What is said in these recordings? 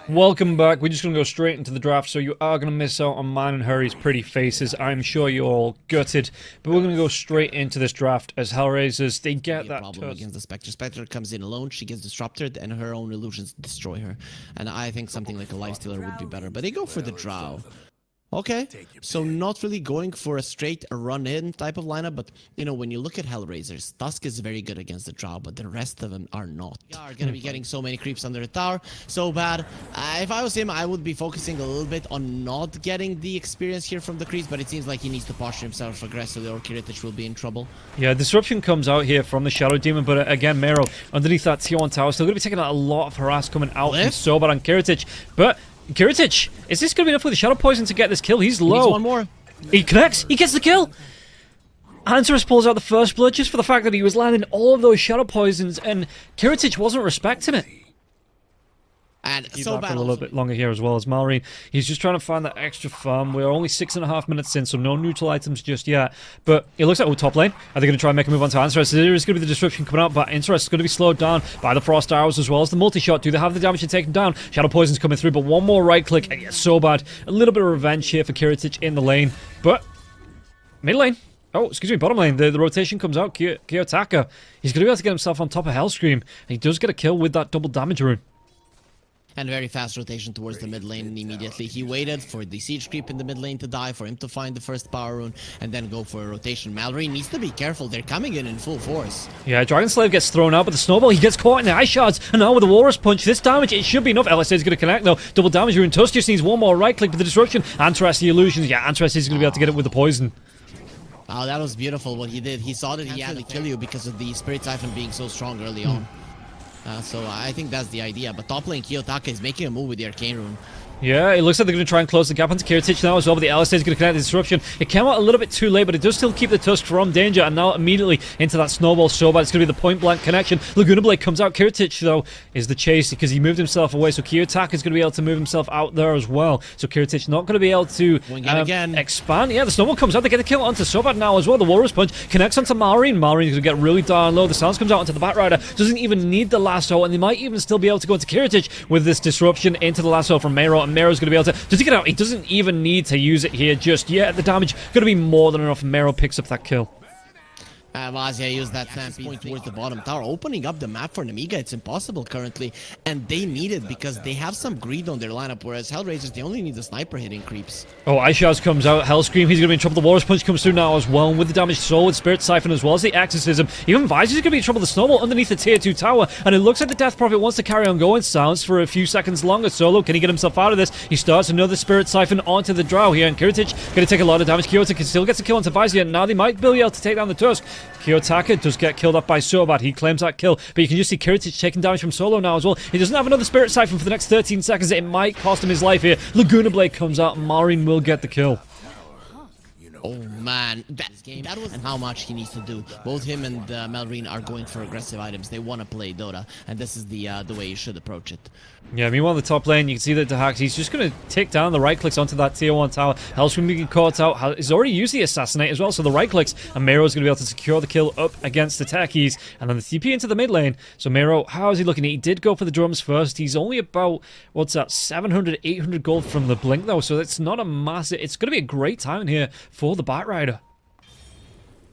Welcome back. We're just going to go straight into the draft, so you are going to miss out on mine and Hurry's pretty faces. I'm sure you're all gutted, but we're going to go straight into this draft as Hellraisers. They get that problem against the Spectre. Spectre comes in alone, she gets disrupted, and her own illusions destroy her. And I think something like a Lifestealer would be better, but they go for the Drow. Okay, so not really going for a straight run-in type of lineup, but, you know, when you look at Hellraisers, Tusk is very good against the Drow, but the rest of them are not. They are going to be getting so many creeps under the tower, so bad. If I was him, I would be focusing a little bit on not getting the experience here from the creeps, but it seems like he needs to posture himself aggressively or Kiritich will be in trouble. Yeah, disruption comes out here from the Shadow Demon, but again, Mero, underneath that Tier 1 tower, still going to be taking out a lot of harass coming out from Sobat and Kiritich, but Kiritich, is this going to be enough with the Shadow Poison to get this kill? He's low. He needs one more. He connects. He gets the kill. Antares pulls out the first blood just for the fact that he was landing all of those Shadow Poisons, and Kiritich wasn't respecting it. And Keep so that bad for a little bit longer here as well as Malrine. He's just trying to find that extra farm. We're only 6.5 minutes in, so no neutral items just yet. But it looks like we're top lane. Are they going to try and make a move onto Antares? There is going to be the disruption coming out, but Antares is going to be slowed down by the Frost Arrows as well as the multi-shot. Do they have the damage to take him down? Shadow Poison's coming through, but one more right-click, and it's so bad. A little bit of revenge here for Kiritich in the lane, but mid lane. Oh, excuse me, bottom lane. The rotation comes out. Kiyotaka. He's going to be able to get himself on top of Hellscream, and he does get a kill with that double damage rune. And very fast rotation towards the mid lane, and immediately he waited for the siege creep in the mid lane to die, for him to find the first power rune, and then go for a rotation. Mallory needs to be careful, they're coming in full force. Yeah, Dragon Slave gets thrown out, but the snowball, he gets caught in the ice shards, and now with the Walrus Punch, this damage, it should be enough. LSA is going to connect though, double damage rune. Tusk just needs one more right click with the disruption. Antares the illusions, yeah, Antares is going to be able to get it with the poison. Oh, that was beautiful what he did. He saw that he had to kill you because of the Spirit Siphon being so strong early on. So I think that's the idea. But top lane Kiyotaka is making a move with the Arcane Rune. Yeah, it looks like they're going to try and close the gap onto Kiritich now as well, but the LSA is going to connect the disruption. It came out a little bit too late, but it does still keep the Tusk from danger, and now immediately into that snowball so bad. It's going to be the point-blank connection. Laguna Blade comes out. Kiritich, though, is the chase because he moved himself away, so Kiyotaka is going to be able to move himself out there as well. So Kiritich not going to be able to expand. Yeah, the snowball comes out. They get the kill onto Sobat now as well. The Walrus Punch connects onto Malrine. Malrine is going to get really down low. The Sounds comes out onto the Batrider. Doesn't even need the lasso, and they might even still be able to go into Kiritich with this disruption into the lasso from Mero, and Mero's going to be able to get out. He doesn't even need to use it here just yet. The damage going to be more than enough. Mero picks up that kill. Vazia used that point towards the bottom tower, opening up the map for Nemiga. It's impossible currently, and they need it because they have some greed on their lineup, whereas Hellraisers, they only need the sniper hitting creeps. Oh, Ice Shards comes out. Hellscream, he's going to be in trouble. The Walrus Punch comes through now as well, and with the damage soul, with Spirit Siphon as well as the Exorcism. Even Vizier's going to be in trouble. The Snowball underneath the Tier 2 tower, and it looks like the Death Prophet wants to carry on going. Sounds for a few seconds longer. Solo, can he get himself out of this? He starts another Spirit Siphon onto the Drow here, and Kiritich going to take a lot of damage. Kiyotaka still gets a kill onto Vizier, and now they might be able to take down the Tusk. Kiyotaka does get killed off by Sobat. He claims that kill, but you can just see Kiritich taking damage from Solo now as well. He doesn't have another Spirit Siphon for the next 13 seconds. It might cost him his life here. Laguna Blade comes out, and Malrine will get the kill. Oh man, that was and how much he needs to do. Both him and Malrine are going for aggressive items. They want to play Dota, and this is the way you should approach it. Yeah, meanwhile, the top lane, you can see that Dahax, he's just going to take down the right clicks onto that Tier 1 tower. Hellscream being caught out. He's already used the Assassinate as well, so the right clicks, and Mero's going to be able to secure the kill up against the techies, and then the TP into the mid lane. So Mero, how is he looking? He did go for the drums first. He's only about, what's that, 700, 800 gold from the blink, though, so it's not a massive... It's going to be a great time in here for the Batrider.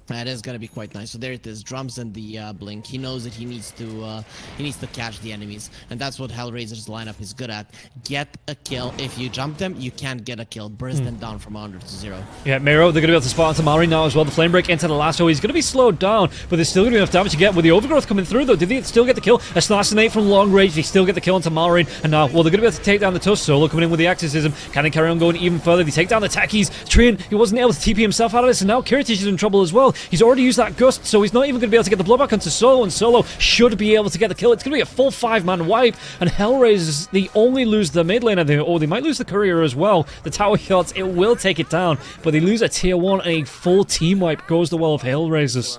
That is gonna be quite nice. So there it is, drums and the blink. He knows that he needs to catch the enemies, and that's what Hellraiser's lineup is good at. Get a kill. If you jump them, you can't get a kill. Burst them down from 100 to 0. Yeah, Mero, they're gonna be able to spot onto Malrine now as well. The flame break into the lasso. He's gonna be slowed down, but there's still gonna be enough damage to get with the overgrowth coming through though. Did they still get the kill? Assassinate from long range. They still get the kill onto Malrine, and now, well, they're gonna be able to take down the Tusk. Solo coming in with the Exorcism. Can they carry on going even further? They take down the techies. Train, he wasn't able to TP himself out of this, and now Kiritich is in trouble as well. He's already used that Gust, so he's not even going to be able to get the blowback onto Solo, and Solo should be able to get the kill. It's going to be a full 5-man wipe, and Hellraisers, they only lose the mid lane, or they might lose the courier as well. The tower shots, it will take it down, but they lose a Tier 1, and a full team wipe goes the well of Hellraisers.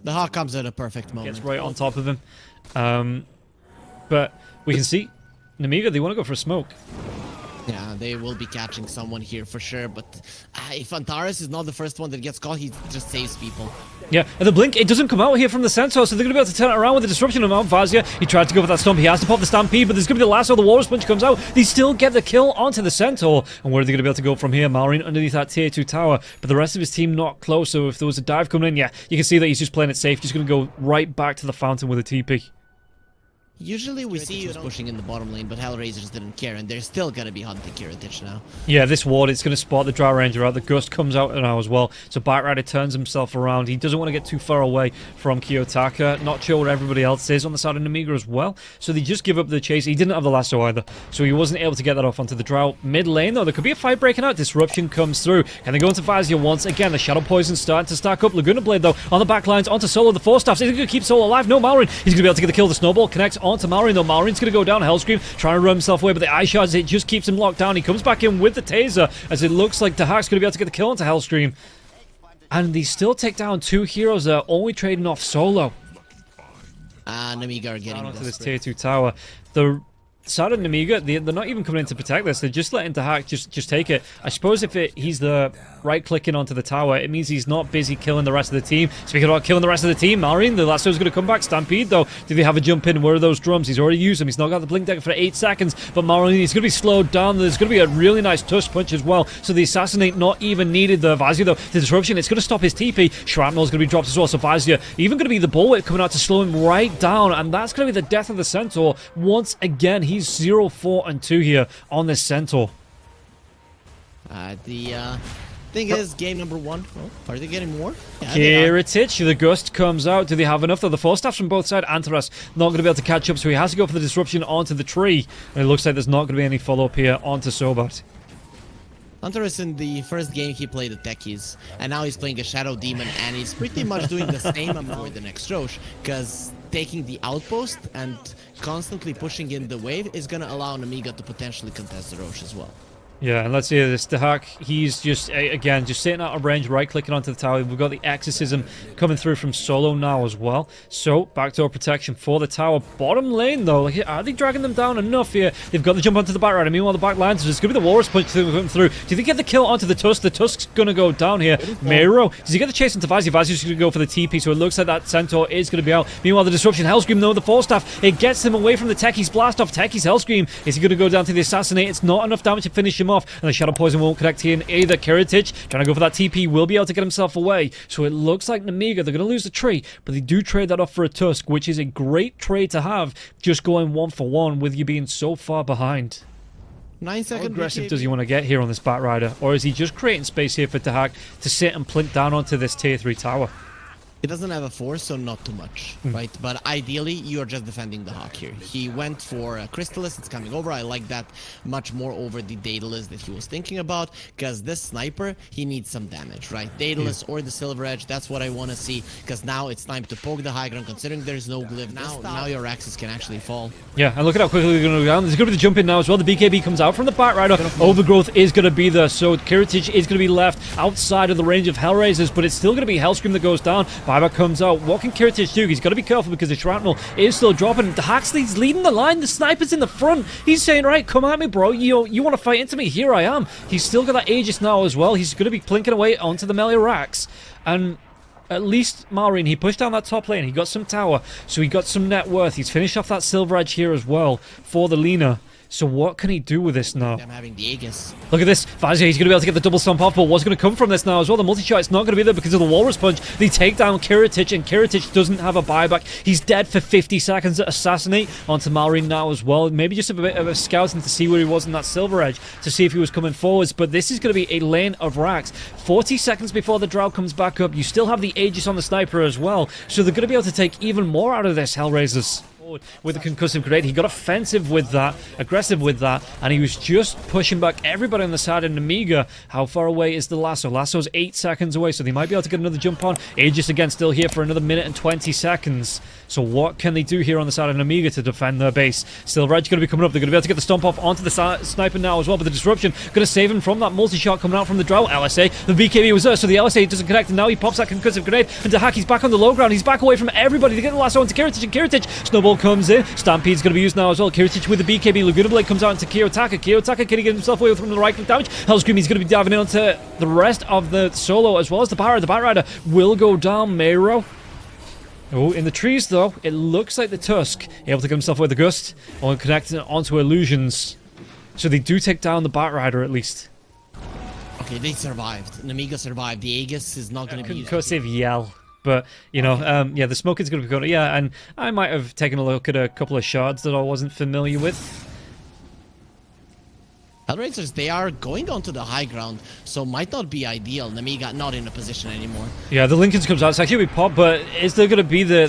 The Hawk comes at a perfect moment. Gets right on top of him. But we can see Nemiga, they want to go for a smoke. Yeah, they will be catching someone here for sure, but if Antares is not the first one that gets caught, he just saves people. Yeah, and the blink, it doesn't come out here from the Centaur, so they're going to be able to turn it around with the disruption of Mount Vazia. He tried to go for that stomp, he has to pop the Stampede, but there's going to be the lasso, the Walrus Punch comes out. They still get the kill onto the Centaur. And where are they going to be able to go from here? Malrine underneath that tier 2 tower, but the rest of his team not close, so if there was a dive coming in, yeah, you can see that he's just playing it safe, just going to go right back to the fountain with a TP. Usually we see you pushing in the bottom lane, but Hellraisers didn't care, and they're still gonna be hunting Kiritich now. Yeah, this ward, it's going to spot the Drow Ranger out. The Gust comes out now as well. So Bite Rider turns himself around. He doesn't want to get too far away from Kiyotaka. Not sure where everybody else is on the side of Nemiga as well. So they just give up the chase. He didn't have the lasso either, so he wasn't able to get that off onto the Drow. Mid lane, though, there could be a fight breaking out. Disruption comes through. Can they go into Vazia once again? The Shadow Poison starting to stack up. Laguna Blade, though, on the back lines, onto Solo. The Force Staffs. Is he going to keep Solo alive? No, Malrine. He's going to be able to get the kill. The Snowball connects onto Malrine, though. Malrine going to go down. Hellscream trying to run himself away, but the Eye Shards, it just keeps him locked down. He comes back in with the Taser, as it looks like Dahak's going to be able to get the kill onto Hellscream. And they still take down 2 heroes there, only trading off Solo. Nemiga are getting onto this tier 2 tower. The side of Nemiga, they're not even coming in to protect this. They're just letting Dahak just take it. I suppose if he's the right-clicking onto the tower, it means he's not busy killing the rest of the team. Speaking about killing the rest of the team, Malrine, the lasso's going to come back. Stampede, though. Do they have a jump in? Where are those drums? He's already used them. He's not got the blink deck for 8 seconds, but Malrine, he's going to be slowed down. There's going to be a really nice tush punch as well. So the Assassinate not even needed. The Vazia, though, the disruption, it's going to stop his TP. Shrapnel's going to be dropped as well. So Vazia, even going to be the Bullwhip coming out to slow him right down, and that's going to be the death of the Centaur. Once again, he's 0-4-2 here on this Centaur. The thing is, game number 1. Oh, are they getting more? Yeah, Kiritich, the Gust comes out. Do they have enough, though? The Force Staffs from both sides. Antares not going to be able to catch up, so he has to go for the disruption onto the tree. And it looks like there's not going to be any follow-up here onto Sobat. Antares, in the first game, he played the techies, and now he's playing a Shadow Demon, and he's pretty much doing the same amount for the next Roche, because taking the outpost and constantly pushing in the wave is going to allow Nemiga to potentially contest the Roche as well. Yeah, and let's see this. Dahak, he's just, again, just sitting out of range, right-clicking onto the tower. We've got the Exorcism coming through from Solo now as well. So, backdoor protection for the tower. Bottom lane, though, like, are they dragging them down enough here? They've got the jump onto the back rider. Meanwhile, the back lines, there's going to be the Walrus Punch coming through. Do they get the kill onto the Tusk? The Tusk's going to go down here. Miro, does he get the chase into Vazia? Vazia's going to go for the TP, so it looks like that Centaur is going to be out. Meanwhile, the disruption, Hellscream, though, the Force Staff, it gets him away from the Techie's blast off. Techie's Hellscream, is he going to go down to the Assassinate? It's not enough damage to finish him off, and the Shadow Poison won't connect here either. Kiritich trying to go for that TP, will be able to get himself away. So it looks like Nemiga, they're going to lose the tree, but they do trade that off for a Tusk, which is a great trade to have, just going 1-for-1 with you being so far behind. 9 seconds. How aggressive does he want to get here on this Bat Rider? Or is he just creating space here for Dahak to sit and plink down onto this tier 3 tower? It doesn't have a force, so not too much, right? But ideally, you're just defending the Hawk here. He went for a Crystallis, it's coming over. I like that much more over the Daedalus that he was thinking about, because this sniper, he needs some damage, right? Daedalus or the Silver Edge, that's what I want to see, because now it's time to poke the high ground, considering there's no glyph. Now your axes can actually fall. Yeah, and look at how quickly they're going to go down. There's going to be the jump in now as well. The BKB comes out from the Bat Rider. Overgrowth is going to be there, so Kiritich is going to be left outside of the range of Hellraisers, but it's still going to be Hellscream that goes down. Buyback comes out. What can Kiritich do? He's got to be careful because the shrapnel is still dropping. Dahak's leading the line. The sniper's in the front. He's saying, right, come at me, bro. You want to fight into me? Here I am. He's still got that Aegis now as well. He's going to be plinking away onto the melee racks. And at least Malrine, he pushed down that top lane. He got some tower, so he got some net worth. He's finished off that Silver Edge here as well for the Lina. So what can he do with this now? I'm having the Aegis. Look at this. Vazia, he's going to be able to get the double stomp off, but what's going to come from this now as well? The multi-shot, it's not going to be there because of the Walrus Punch. They take down Kiritich, and Kiritich doesn't have a buyback. He's dead for 50 seconds. Assassinate onto Malrine now as well. Maybe just a bit of a scouting to see where he was in that Silver Edge, to see if he was coming forwards, but this is going to be a lane of racks. 40 seconds before the Drow comes back up. You still have the Aegis on the sniper as well, so they're going to be able to take even more out of this, Hellraisers. With a concussive grenade, he got offensive with that, aggressive with that, and he was just pushing back everybody on the side of Nemiga. How far away is the lasso? Lasso's 8 seconds away, so they might be able to get another jump on. Aegis again still here for another minute and 20 seconds. So what can they do here on the side of Nemiga to defend their base? Silver Edge going to be coming up. They're going to be able to get the stomp off onto the sniper now as well, but the disruption going to save him from that multi-shot coming out from the Drow. LSA, the BKB was there, so the LSA doesn't connect, and now he pops that concussive grenade, and Dahak, he's back on the low ground. He's back away from everybody. They get the lasso onto Kiritich, and Kiritich, snowball comes in. Stampede's going to be used now as well. Kiritich with the BKB. Laguna Blade comes out into Kiyotaka. Kiyotaka, can he get himself away from the right click damage? Hellscream, he's going to be diving in onto the rest of the solo as well as the Batrider. The Batrider will go down. Mayro. Oh, in the trees though, it looks like the Tusk able to get himself away with the Gust or connecting it onto Illusions. So they do take down the Batrider at least. Okay, they survived. Nemiga survived. The Aegis is not going to be used. Concussive yell. But, you know, yeah, the smoke is going to be going. Yeah, and I might have taken a look at a couple of shards that I wasn't familiar with. Hellraisers, they are going onto the high ground, so might not be ideal. Nemiga not in a position anymore. Yeah, the Lincolns comes out. It's actually pop, but is there going to be the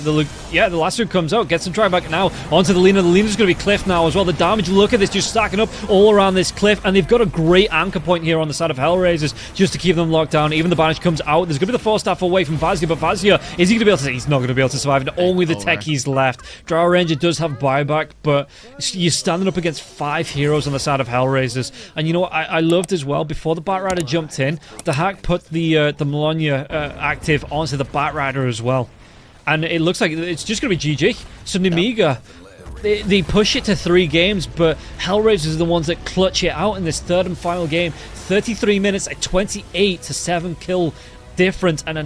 Lasso comes out, gets some try back now onto the Lina. The Lina's going to be cliffed now as well. The damage, look at this, just stacking up all around this cliff, and they've got a great anchor point here on the side of Hellraisers just to keep them locked down. Even the Banish comes out. There's going to be the Force Staff away from Vazia, but Vazia, is he going to be able to? He's not going to be able to survive, and only the techies left. Drow Ranger does have buyback, but you're standing up against 5 heroes on the side of Hellraisers, and you know what? I loved as well, before the Batrider jumped in, the hack put the Melonia active onto the Batrider as well. And it looks like it's just going to be GG. So Nemiga, they push it to 3 games, but Hellraisers are the ones that clutch it out in this third and final game. 33 minutes, a 28-7 kill difference, and a